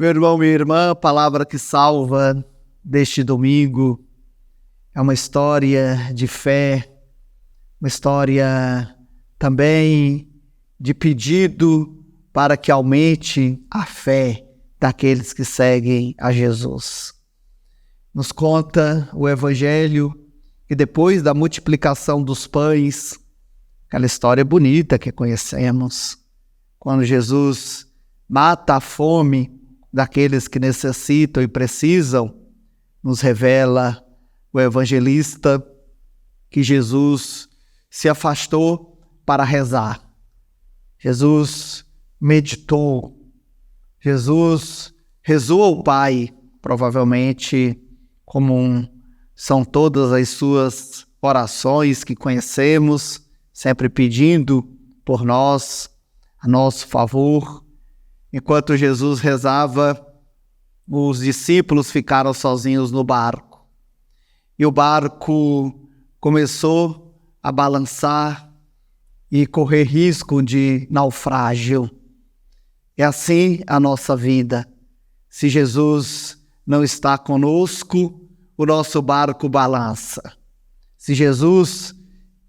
Meu irmão, minha irmã, a palavra que salva deste domingo é uma história de fé, uma história também de pedido para que aumente a fé daqueles que seguem a Jesus. Nos conta o Evangelho que depois da multiplicação dos pães, aquela história bonita que conhecemos, quando Jesus mata a fome daqueles que necessitam e precisam, nos revela o evangelista que Jesus se afastou para rezar. Jesus meditou, Jesus rezou ao Pai, provavelmente como são todas as suas orações que conhecemos, sempre pedindo por nós, a nosso favor. Enquanto Jesus rezava, os discípulos ficaram sozinhos no barco. E o barco começou a balançar e correr risco de naufrágio. É assim a nossa vida. Se Jesus não está conosco, o nosso barco balança. Se Jesus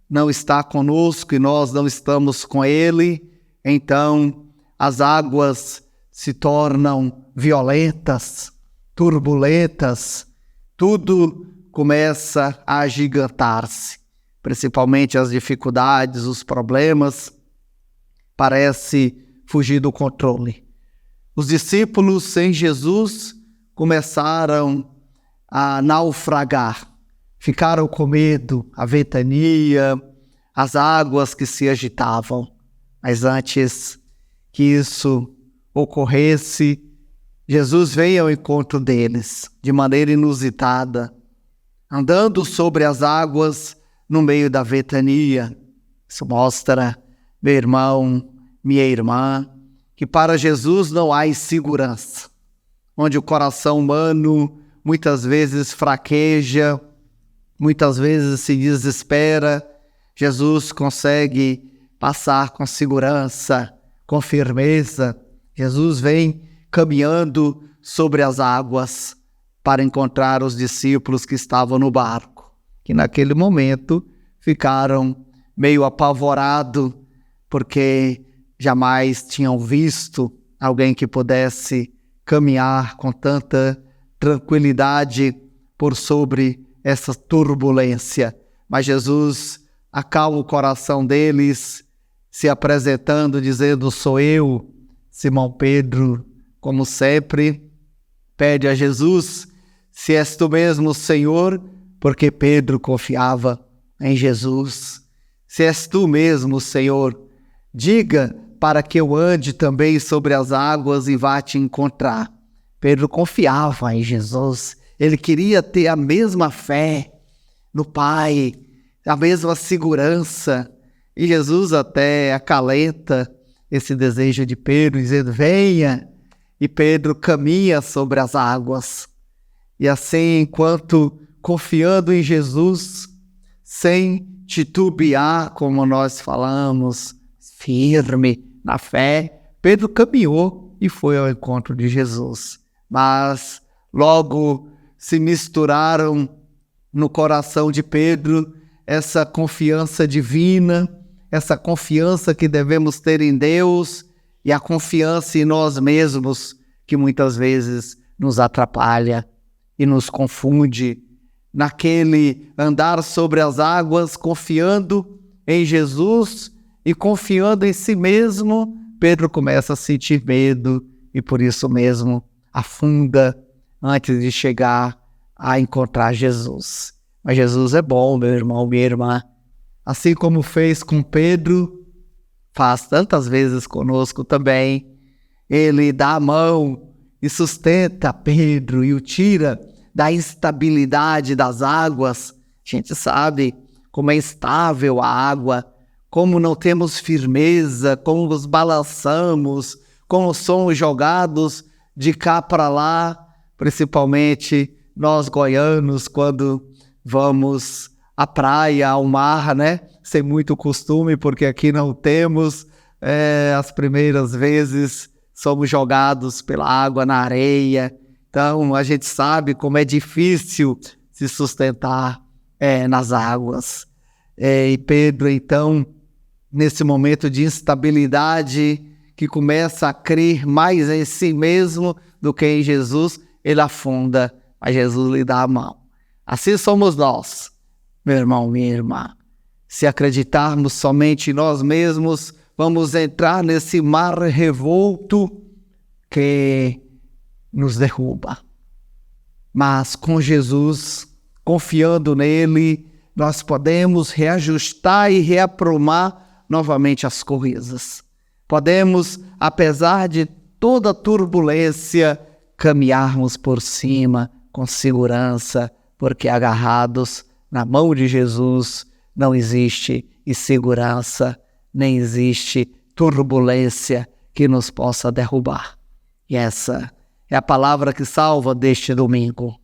não está conosco e nós não estamos com Ele, então as águas se tornam violentas, turbulentas, tudo começa a agigantar-se, principalmente as dificuldades, os problemas, parece fugir do controle. Os discípulos sem Jesus começaram a naufragar, ficaram com medo, a ventania, as águas que se agitavam, mas antes que isso ocorresse, Jesus veio ao encontro deles de maneira inusitada, andando sobre as águas no meio da ventania. Isso mostra, meu irmão, minha irmã, que para Jesus não há insegurança, onde o coração humano muitas vezes fraqueja, muitas vezes se desespera, Jesus consegue passar com segurança, com firmeza. Jesus vem caminhando sobre as águas para encontrar os discípulos que estavam no barco, que naquele momento ficaram meio apavorados, porque jamais tinham visto alguém que pudesse caminhar com tanta tranquilidade por sobre essa turbulência. Mas Jesus acalma o coração deles, se apresentando, dizendo: sou eu. Simão Pedro, como sempre, pede a Jesus se és tu mesmo, Senhor, porque Pedro confiava em Jesus. Se és tu mesmo, Senhor, diga para que eu ande também sobre as águas e vá te encontrar. Pedro confiava em Jesus, ele queria ter a mesma fé no Pai, a mesma segurança. E Jesus até acalenta esse desejo de Pedro, dizendo: venha. E Pedro caminha sobre as águas. E assim, enquanto confiando em Jesus, sem titubear, como nós falamos, firme na fé, Pedro caminhou e foi ao encontro de Jesus. Mas logo se misturaram no coração de Pedro essa confiança divina, essa confiança que devemos ter em Deus e a confiança em nós mesmos, que muitas vezes nos atrapalha e nos confunde. Naquele andar sobre as águas, confiando em Jesus e confiando em si mesmo, Pedro começa a sentir medo e por isso mesmo afunda antes de chegar a encontrar Jesus. Mas Jesus é bom, meu irmão, minha irmã. Assim como fez com Pedro, faz tantas vezes conosco também. Ele dá a mão e sustenta Pedro e o tira da instabilidade das águas. A gente sabe como é instável a água, como não temos firmeza, como nos balançamos, como somos jogados de cá para lá, principalmente nós goianos, quando vamos à praia, ao mar, né? Sem muito costume, porque aqui não temos, as primeiras vezes somos jogados pela água na areia. Então, a gente sabe como é difícil se sustentar nas águas. E Pedro, então, nesse momento de instabilidade, que começa a crer mais em si mesmo do que em Jesus, ele afunda, mas Jesus lhe dá a mão. Assim somos nós, meu irmão, minha irmã. Se acreditarmos somente em nós mesmos, vamos entrar nesse mar revolto que nos derruba. Mas com Jesus, confiando nele, nós podemos reajustar e reaprumar novamente as coisas. Podemos, apesar de toda turbulência, caminharmos por cima com segurança, porque agarrados na mão de Jesus não existe insegurança, nem existe turbulência que nos possa derrubar. E essa é a palavra que salva deste domingo.